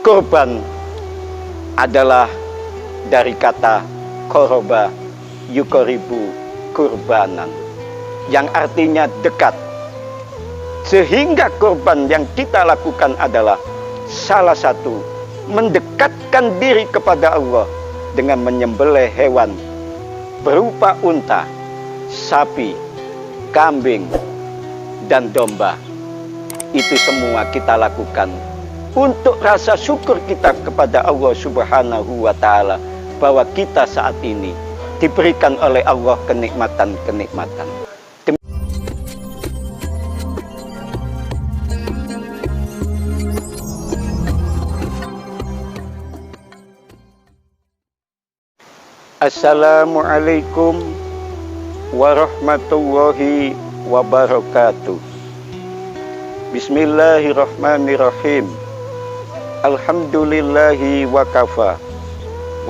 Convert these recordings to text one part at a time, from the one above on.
Kurban adalah dari kata koroba yukoribu kurbanan, yang artinya dekat. Sehingga kurban yang kita lakukan adalah salah satu mendekatkan diri kepada Allah dengan menyembelih hewan berupa unta, sapi, kambing, dan domba. Itu semua kita lakukan untuk rasa syukur kita kepada Allah Subhanahu wa Ta'ala, bahwa kita saat ini diberikan oleh Allah kenikmatan-kenikmatan. Assalamualaikum warahmatullahi wabarakatuh. Bismillahirrahmanirrahim. Alhamdulillahi wa kafa.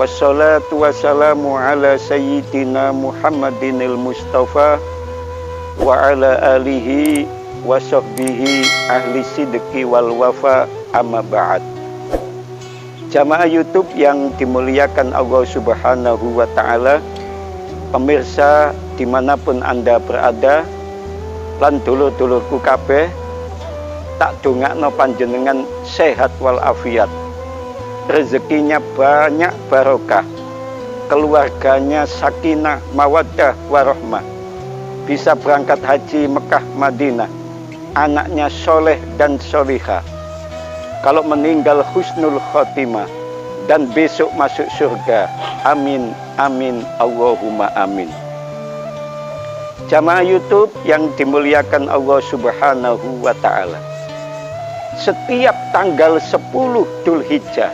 Wassalatu wassalamu ala sayyidina Muhammadinil Mustafa wa ala alihi wa sahbihi ahli sidqi wal wafa, amma ba'd. Jamaah YouTube yang dimuliakan Allah Subhanahu wa Ta'ala, pemirsa dimanapun Anda berada, lan dulur-dulurku kabeh, tak dongakno panjenengan sehat walafiat, rezekinya banyak barokah, keluarganya sakinah mawaddah warahmah, bisa berangkat haji Mekah Madinah, anaknya soleh dan solihah, kalau meninggal husnul khotimah, dan besok masuk surga. Amin, amin, Allahumma amin. Jamaah YouTube yang dimuliakan Allah Subhanahu wa Ta'ala, setiap tanggal 10 Dzulhijjah,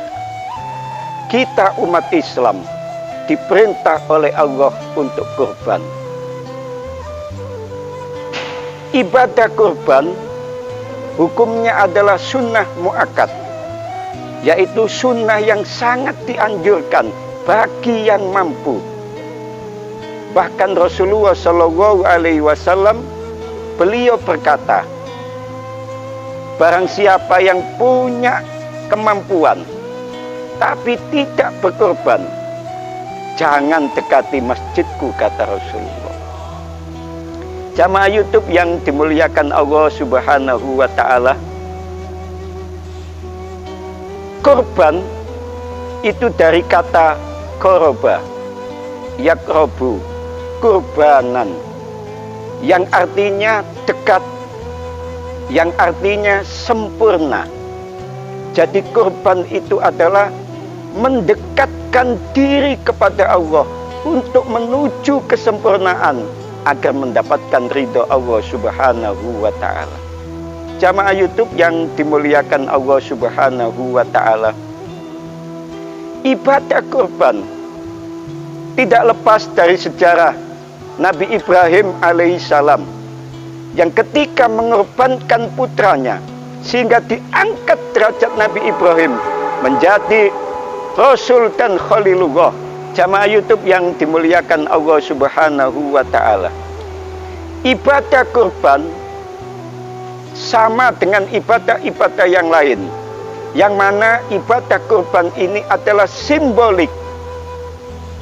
kita umat Islam diperintah oleh Allah untuk kurban. Ibadah kurban hukumnya adalah sunnah muakkad, yaitu sunnah yang sangat dianjurkan bagi yang mampu. Bahkan Rasulullah Shallallahu Alaihi Wasallam, beliau berkata, barang siapa yang punya kemampuan tapi tidak berkorban, jangan dekati masjidku, kata Rasulullah. Jamaah YouTube yang dimuliakan Allah Subhanahu wa Ta'ala, kurban itu dari kata koroba, yakrobu, kurbanan, yang artinya dekat, yang artinya sempurna. Jadi kurban itu adalah mendekatkan diri kepada Allah untuk menuju kesempurnaan agar mendapatkan ridho Allah Subhanahu wa Ta'ala. Jamaah YouTube yang dimuliakan Allah Subhanahu wa Ta'ala, ibadah kurban tidak lepas dari sejarah Nabi Ibrahim alaihissalam, yang ketika mengorbankan putranya sehingga diangkat derajat Nabi Ibrahim menjadi Rasul dan Khalilullah. Jamaah YouTube yang dimuliakan Allah Subhanahu wa Ta'ala, ibadah kurban sama dengan ibadah-ibadah yang lain, yang mana ibadah kurban ini adalah simbolik,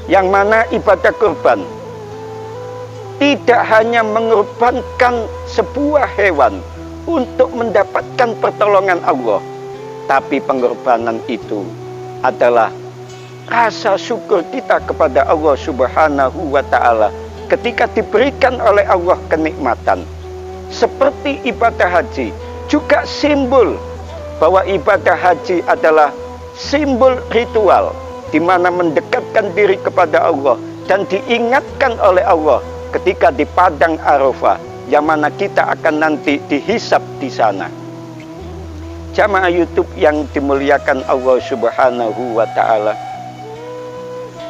yang mana ibadah kurban tidak hanya mengorbankan sebuah hewan untuk mendapatkan pertolongan Allah, tapi pengorbanan itu adalah rasa syukur kita kepada Allah Subhanahu wa Ta'ala ketika diberikan oleh Allah kenikmatan. Seperti ibadah haji juga simbol bahwa ibadah haji adalah simbol ritual di mana mendekatkan diri kepada Allah dan diingatkan oleh Allah ketika di padang Arafah, yang mana kita akan nanti dihisab di sana. Jamaah YouTube yang dimuliakan Allah Subhanahu wa Ta'ala,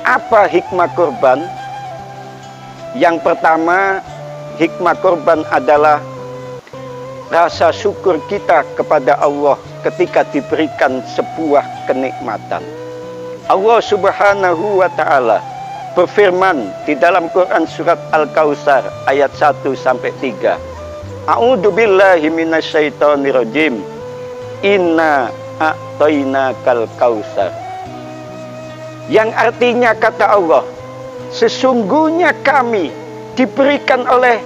apa hikmah kurban? Yang pertama, hikmah kurban adalah rasa syukur kita kepada Allah ketika diberikan sebuah kenikmatan. Allah Subhanahu wa Ta'ala berfirman di dalam Quran surat Al-Kautsar ayat 1-3. A'udzu billahi minasyaitonir rajim. Inna a'tainakal kautsar. Yang artinya kata Allah, sesungguhnya kami diberikan oleh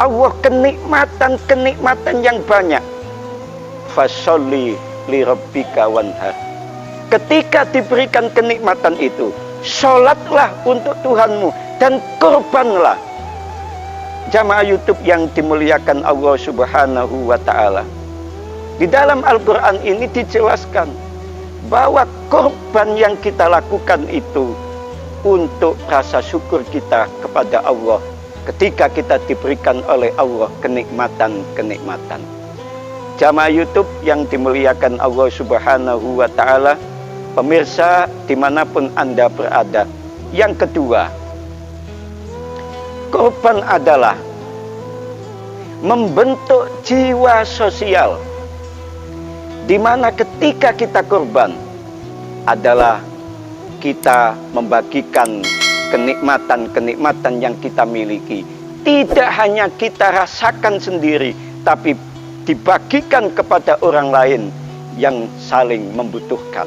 Allah kenikmatan-kenikmatan yang banyak. Fasholli li rabbika wanhar. Ketika diberikan kenikmatan itu, sholatlah untuk Tuhanmu dan kurbanlah. Jamaah YouTube yang dimuliakan Allah Subhanahu wa Ta'ala, di dalam Al-Quran ini dijelaskan bahwa kurban yang kita lakukan itu untuk rasa syukur kita kepada Allah ketika kita diberikan oleh Allah kenikmatan-kenikmatan. Jamaah YouTube yang dimuliakan Allah Subhanahu wa Ta'ala, pemirsa dimanapun Anda berada. Yang kedua, kurban adalah membentuk jiwa sosial, di mana ketika kita kurban adalah kita membagikan kenikmatan-kenikmatan yang kita miliki. Tidak hanya kita rasakan sendiri, tapi dibagikan kepada orang lain yang saling membutuhkan.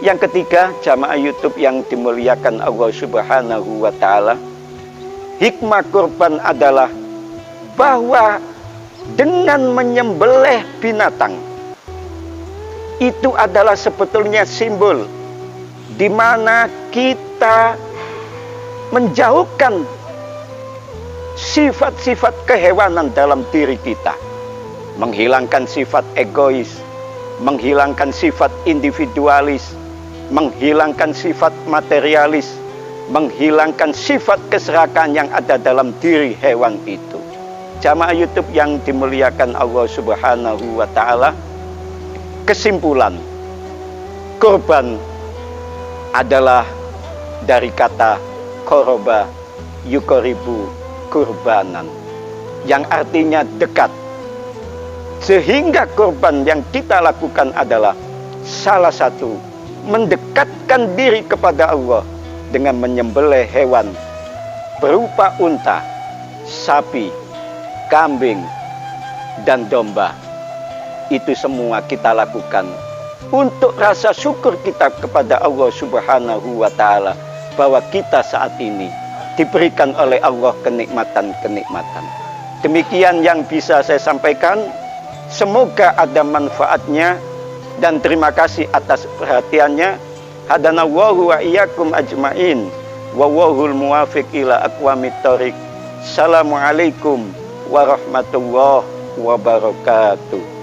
Yang ketiga, jamaah YouTube yang dimuliakan Allah Subhanahu wa Ta'ala, hikmah kurban adalah bahwa dengan menyembelih binatang itu adalah sebetulnya simbol di mana kita menjauhkan sifat-sifat kehewanan dalam diri kita, menghilangkan sifat egois, menghilangkan sifat individualis, menghilangkan sifat materialis, menghilangkan sifat keserakahan yang ada dalam diri hewan itu. Jamaah YouTube yang dimuliakan Allah Subhanahu wa Ta'ala, kesimpulan, kurban adalah dari kata koroba yukoribu kurbanan, yang artinya dekat. Sehingga kurban yang kita lakukan adalah salah satu mendekatkan diri kepada Allah dengan menyembelih hewan berupa unta, sapi, kambing, dan domba. Itu semua kita lakukan untuk rasa syukur kita kepada Allah Subhanahu wa Ta'ala, bahwa kita saat ini diberikan oleh Allah kenikmatan-kenikmatan. Demikian yang bisa saya sampaikan. Semoga ada manfaatnya, dan terima kasih atas perhatiannya. Hadanallahu wa iyyakum ajmain. Wallahul muwafiq ila aqwamit thoriq. Assalamualaikum warahmatullahi wabarakatuh.